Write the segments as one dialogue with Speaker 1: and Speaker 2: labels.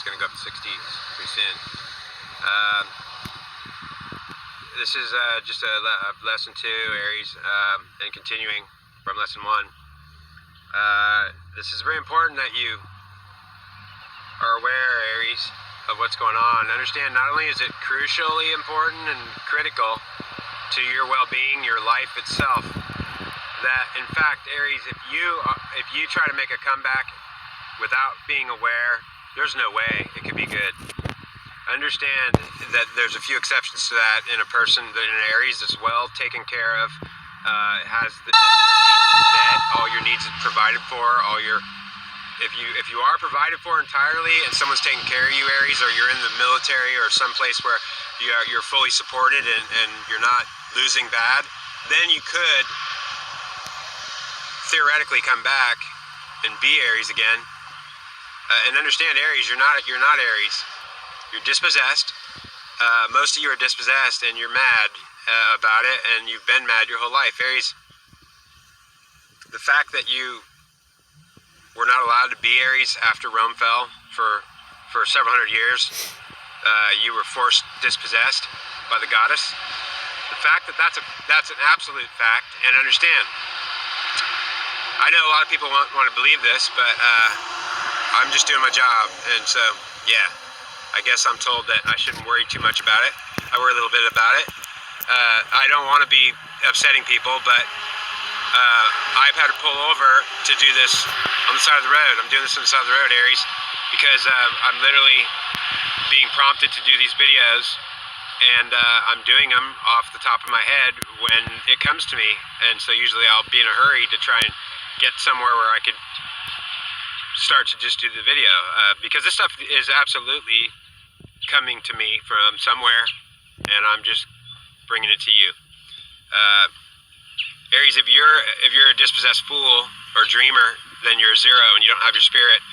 Speaker 1: going to go up to 60 pretty soon. This is just a lesson 2, Aries, and continuing from lesson 1. This is very important that you are aware, Aries, of what's going on. Understand, not only is it crucially important and critical to your well-being, your life itself, that in fact, Aries, if you try to make a comeback without being aware, there's no way it could be good. Understand that there's a few exceptions to that in a person, that in Aries that's well taken care of, has the needs met, all your needs provided for, if you are provided for entirely and someone's taking care of you, Aries, or you're in the military or someplace where you're fully supported and you're not losing bad, then you could theoretically come back and be Aries again. And understand, Aries, you're not Aries. You're dispossessed. Most of you are dispossessed, and you're mad about it, and you've been mad your whole life. Aries, the fact that you were not allowed to be Aries after Rome fell for several hundred years, you were forced dispossessed by the goddess. The fact that that's an absolute fact, and understand, I know a lot of people want to believe this, but I'm just doing my job, and so, yeah, I guess I'm told that I shouldn't worry too much about it. I worry a little bit about it. I don't want to be upsetting people, but I've had to pull over to do this on the side of the road. I'm doing this on the side of the road, Aries, because I'm literally being prompted to do these videos, and I'm doing them off the top of my head when it comes to me, and so usually I'll be in a hurry to try and get somewhere where I could start to just do the video, because this stuff is absolutely coming to me from somewhere, and I'm just bringing it to you. Aries, if you're a dispossessed fool or dreamer, then you're a 0 and you don't have your spirit,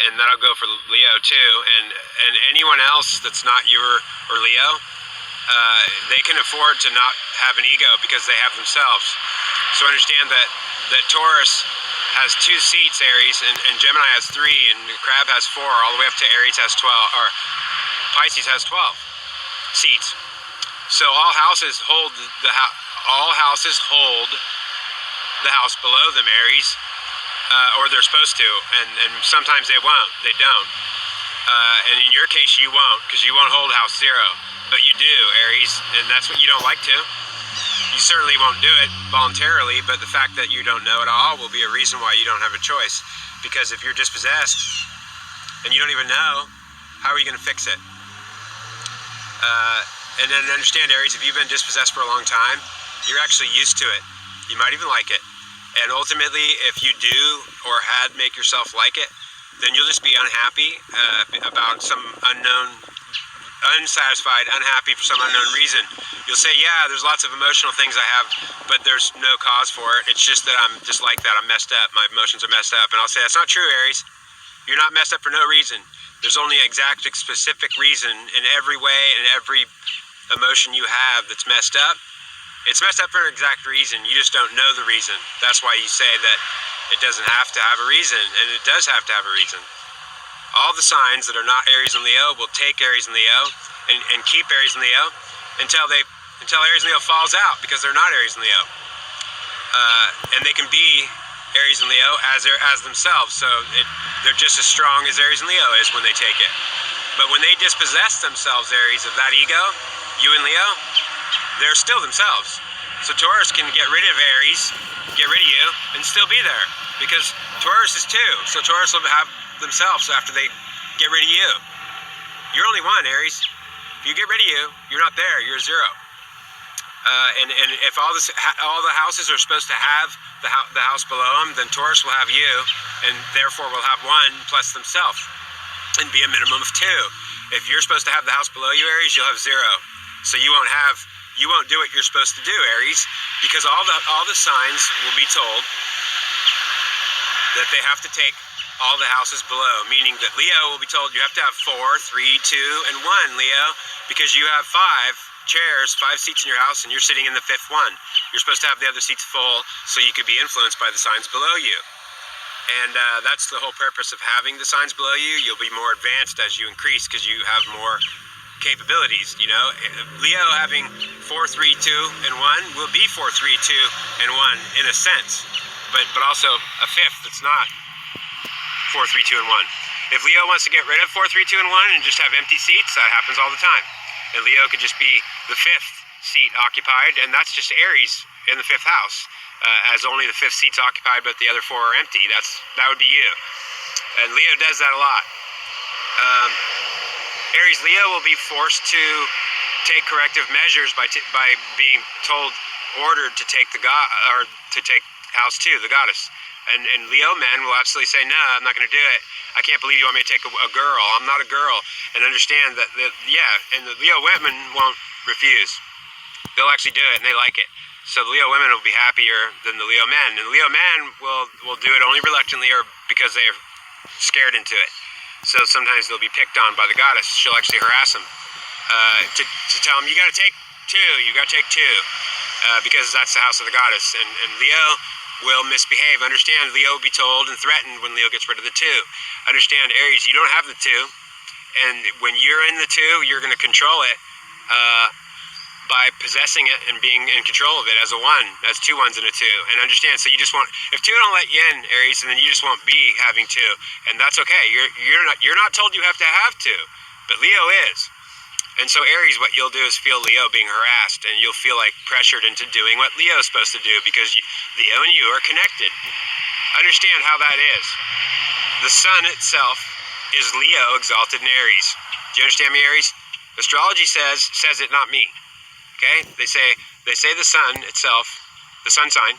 Speaker 1: and that'll go for Leo too, and anyone else that's not your or Leo, they can afford to not have an ego because they have themselves. So understand that Taurus has 2 seats, Aries, and Gemini has 3, and Crab has 4, all the way up to Aries has 12, or Pisces has 12 seats. So all houses hold the house below them, Aries, or they're supposed to, and sometimes they won't. They don't. And in your case, you won't, because you won't hold house 0, but you do, Aries, and that's what you don't like to. You certainly won't do it voluntarily, but the fact that you don't know at all will be a reason why you don't have a choice. Because if you're dispossessed and you don't even know, how are you going to fix it? And then understand, Aries, if you've been dispossessed for a long time, you're actually used to it. You might even like it. And ultimately, if you do or had make yourself like it, then you'll just be unhappy about some unsatisfied, unhappy for some unknown reason. You'll say, yeah, there's lots of emotional things I have, but there's no cause for it. It's just that I'm just like that. I'm messed up. My emotions are messed up. And I'll say, that's not true, Aries. You're not messed up for no reason. There's only an exact, specific reason in every way, and every emotion you have that's messed up. It's messed up for an exact reason. You just don't know the reason. That's why you say that it doesn't have to have a reason, and it does have to have a reason. All the signs that are not Aries and Leo will take Aries and Leo and keep Aries and Leo until Aries and Leo falls out, because they're not Aries and Leo. And they can be Aries and Leo as themselves, so they're just as strong as Aries and Leo is when they take it. But when they dispossess themselves, Aries, of that ego, you and Leo, they're still themselves. So Taurus can get rid of Aries, get rid of you, and still be there, because Taurus is 2. So Taurus will have themselves after they get rid of you. You're only 1, Aries. If you get rid of you, you're not there. You're 0. And if all the houses are supposed to have the house below them, then Taurus will have you, and therefore will have 1 plus themselves, and be a minimum of 2. If you're supposed to have the house below you, Aries, you'll have 0. So you won't do what you're supposed to do, Aries, because all the signs will be told that they have to take all the houses below, meaning that Leo will be told you have to have 4, 3, 2, and 1, Leo, because you have 5 chairs, 5 seats in your house, and you're sitting in the 5th one. You're supposed to have the other seats full so you could be influenced by the signs below you. And that's the whole purpose of having the signs below you. You'll be more advanced as you increase because you have more capabilities. You know, Leo having 4, 3, 2, and 1 will be 4, 3, 2, and 1 in a sense, but also a fifth that's not 4, 3, 2, and 1. If Leo wants to get rid of 4, 3, 2, and 1 and just have empty seats, that happens all the time. And Leo could just be the fifth seat occupied, and that's just Aries in the fifth house, as only the fifth seat's occupied, but the other 4 are empty. That would be you. And Leo does that a lot. Aries Leo will be forced to take corrective measures by being ordered to take house 2, the goddess. And Leo men will absolutely say, no, I'm not going to do it. I can't believe you want me to take a girl. I'm not a girl. And understand that, and the Leo women won't refuse. They'll actually do it, and they like it. So the Leo women will be happier than the Leo men. And the Leo men will do it only reluctantly or because they're scared into it. So sometimes they'll be picked on by the goddess. She'll actually harass them to tell them, you got to take 2, you got to take 2, because that's the house of the goddess. And Leo will misbehave. Understand, Leo will be told and threatened when Leo gets rid of the 2. Understand, Aries, you don't have the 2, and when you're in the 2, you're going to control it by possessing it and being in control of it as a 1, as 2 1s and a 2. And understand, so you just won't, if 2 don't let you in, Aries, and then you just won't be having 2, and that's okay. You're not told you have to have 2, but Leo is. And so Aries, what you'll do is feel Leo being harassed, and you'll feel like pressured into doing what Leo's supposed to do because Leo and you are connected. Understand how that is. The sun itself is Leo exalted in Aries. Do you understand me, Aries? Astrology says it, not me. Okay? They say the sun itself, the sun sign,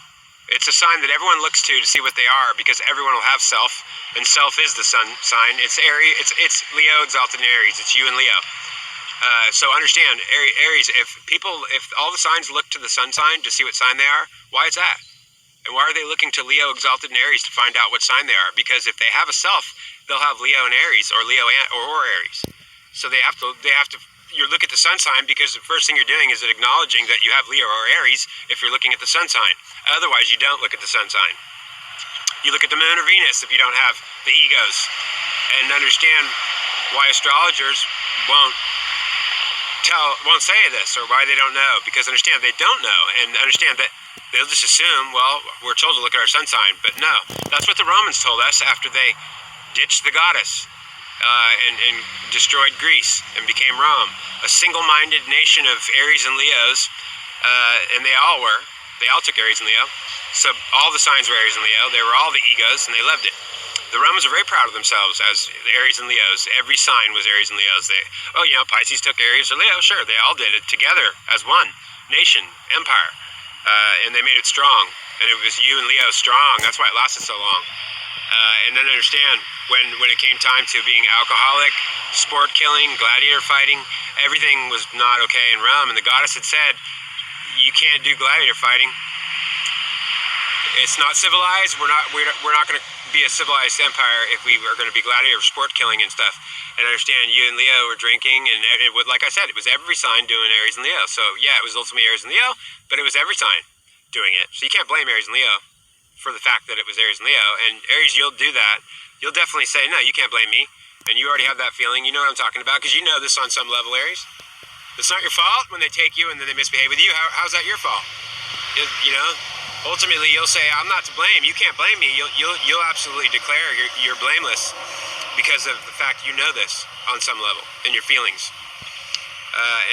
Speaker 1: it's a sign that everyone looks to see what they are because everyone will have self, and self is the sun sign. It's Aries, it's Leo exalted in Aries. It's you and Leo. So understand, Aries, if all the signs look to the sun sign to see what sign they are, why is that? And why are they looking to Leo exalted in Aries to find out what sign they are? Because if they have a self, they'll have Leo and Aries, or Leo or Aries. So they have to. You look at the sun sign because the first thing you're doing is acknowledging that you have Leo or Aries if you're looking at the sun sign. Otherwise, you don't look at the sun sign. You look at the moon or Venus if you don't have the egos. And understand why astrologers won't say this, or why they don't know, because understand they don't know, and understand that they'll just assume, well, we're told to look at our sun sign, but no, that's what the Romans told us after they ditched the goddess and destroyed Greece and became Rome, a single-minded nation of Aries and Leos, and they all took Aries and Leo, so all the signs were Aries and Leo, they were all the egos, and they loved it. The Romans are very proud of themselves as the Aries and Leos. Every sign was Aries and Leos. Pisces took Aries or Leo. Sure, they all did it together as one nation, empire, and they made it strong. And it was you and Leo strong. That's why it lasted so long. And then understand, when it came time to being alcoholic, sport killing, gladiator fighting, everything was not okay in Rome. And the goddess had said, you can't do gladiator fighting. It's not civilized. We're not going to be a civilized empire if we are going to be gladiator sport killing and stuff. And understand, you and Leo were drinking, and like I said, it was every sign doing Aries and Leo. So yeah, it was ultimately Aries and Leo, but it was every sign doing it. So you can't blame Aries and Leo for the fact that it was Aries and Leo. And Aries, you'll do that. You'll definitely say, no, you can't blame me. And you already have that feeling. You know what I'm talking about, because you know this on some level, Aries. It's not your fault when they take you and then they misbehave with you. How's that your fault? You know? Ultimately, you'll say, I'm not to blame. You can't blame me. You'll absolutely declare you're blameless because of the fact you know this on some level in your feelings.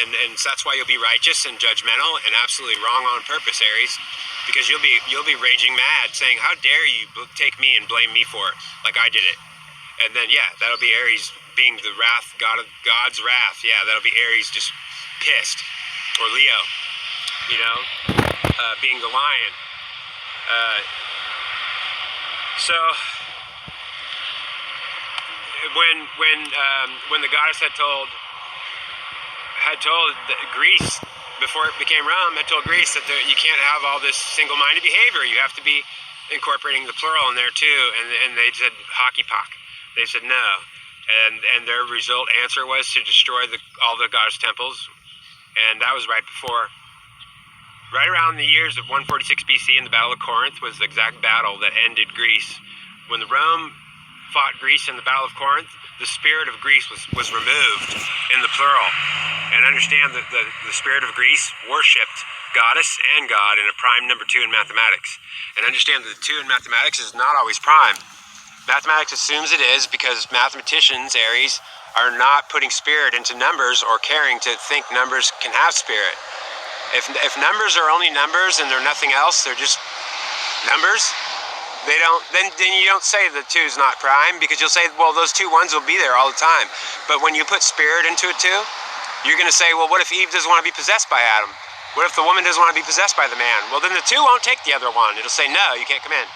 Speaker 1: And so that's why you'll be righteous and judgmental and absolutely wrong on purpose, Aries, because you'll be raging mad, saying, how dare you take me and blame me for it, like I did it. And then, yeah, that'll be Aries being the wrath, God's wrath. Yeah, that'll be Aries just pissed. Or Leo, being the lion. So when the goddess had told Greece, before it became Rome, had told Greece that you can't have all this single-minded behavior. You have to be incorporating the plural in there too. And they said hockey pock. They said no, and their answer was to destroy all the goddess temples, and that was right around the years of 146 BC in the Battle of Corinth was the exact battle that ended Greece when the Rome fought Greece in the Battle of Corinth, the spirit of Greece was removed in the plural. And understand that the spirit of Greece worshipped goddess and god in a prime number 2 in mathematics. And understand that the 2 in mathematics is not always prime. Mathematics assumes it is because mathematicians, Aries, are not putting spirit into numbers or caring to think numbers can have spirit. If numbers are only numbers and they're nothing else, they're just numbers, then you don't say the 2 is not prime, because you'll say, well, those 2 ones will be there all the time. But when you put spirit into it too, you're going to say, well, what if Eve doesn't want to be possessed by Adam? What if the woman doesn't want to be possessed by the man? Well, then the 2 won't take the other one. It'll say, no, you can't come in.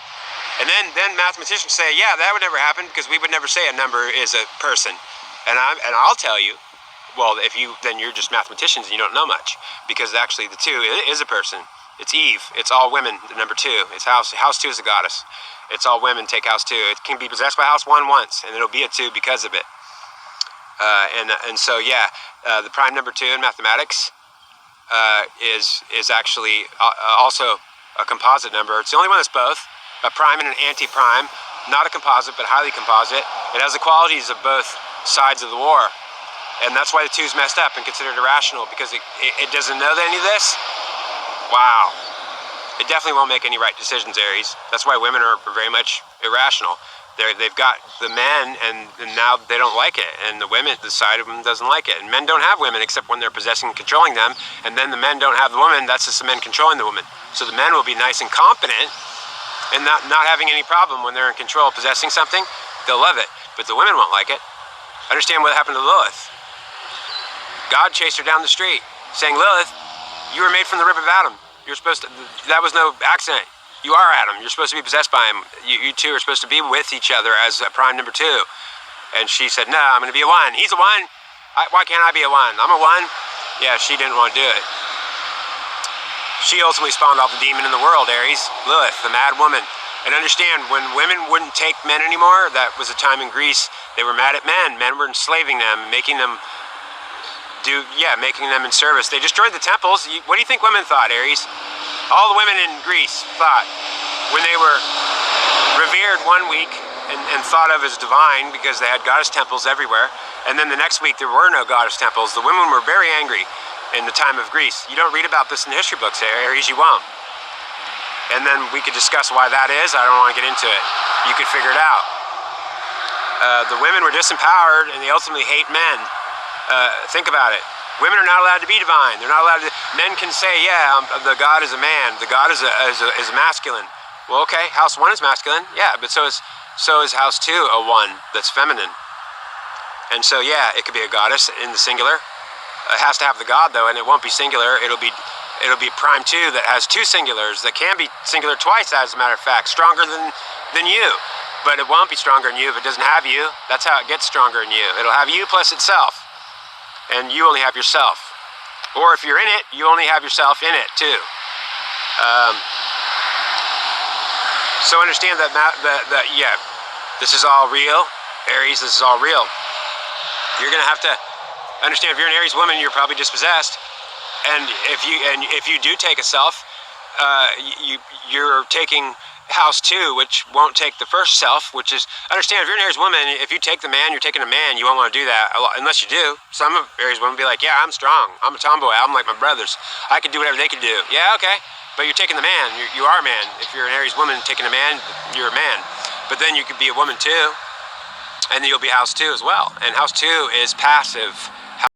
Speaker 1: And then mathematicians say, yeah, that would never happen, because we would never say a number is a person. And I'll tell you, well, then you're just mathematicians and you don't know much, because actually the 2 is a person. It's Eve. It's all women, the number 2. It's house 2 is a goddess. It's all women take house 2. It can be possessed by house 1 once, and it'll be a 2 because of it. And so, yeah, the prime number 2 in mathematics is actually also a composite number. It's the only one that's both, a prime and an anti-prime, not a composite, but highly composite. It has the qualities of both sides of the war. And that's why the 2 is messed up and considered irrational, because it doesn't know any of this. Wow. It definitely won't make any right decisions, Aries. That's why women are very much irrational. They've got the men, and now they don't like it. And the women, the side of them doesn't like it. And men don't have women except when they're possessing and controlling them. And then the men don't have the woman. That's just the men controlling the woman. So the men will be nice and competent and not having any problem when they're in control of possessing something. They'll love it. But the women won't like it. Understand what happened to Lilith. God chased her down the street, saying, Lilith, you were made from the rib of Adam. You're supposed to, that was no accident. You are Adam. You're supposed to be possessed by him. You 2 are supposed to be with each other as a prime number 2. And she said, no, I'm going to be a 1. He's a 1. Why can't I be a 1? I'm a 1. Yeah, she didn't want to do it. She ultimately spawned off the demon in the world, Aries, Lilith, the mad woman. And understand, when women wouldn't take men anymore, that was a time in Greece, they were mad at men. Men were enslaving them, making them in service. They destroyed the temples. What do you think women thought, Aries? All the women in Greece thought, when they were revered 1 week and thought of as divine because they had goddess temples everywhere, and then the next week there were no goddess temples, the women were very angry in the time of Greece. You don't read about this in the history books, Aries, you won't. And then we could discuss why that is. I don't want to get into it. You could figure it out. The women were disempowered, and they ultimately hate men. Think about it. Women are not allowed to be divine. They're not allowed to. Men can say, yeah, the God is a man. The God is a masculine. Well, okay, house 1 is masculine. Yeah, but so is house 2 a 1 that's feminine. And so, yeah, it could be a goddess in the singular. It has to have the God, though, and it won't be singular. It'll be prime 2 that has 2 singulars that can be singular twice, as a matter of fact, stronger than you. But it won't be stronger than you if it doesn't have you. That's how it gets stronger than you. It'll have you plus itself. And you only have yourself. Or if you're in it, you only have yourself in it too. So understand that yeah, this is all real. Aries, this is all real. You're gonna have to understand, if you're an Aries woman, you're probably dispossessed. And if you do take a self, you're taking house 2, which won't take the first self, which is, understand, if you're an Aries woman, if you take the man, you're taking a man, you won't want to do that, unless you do. Some of Aries women be like, yeah, I'm strong, I'm a tomboy, I'm like my brothers, I can do whatever they can do. Yeah, okay, but you're taking the man, you are a man. If you're an Aries woman taking a man, you're a man. But then you could be a woman too, and then you'll be house 2 as well. And house 2 is passive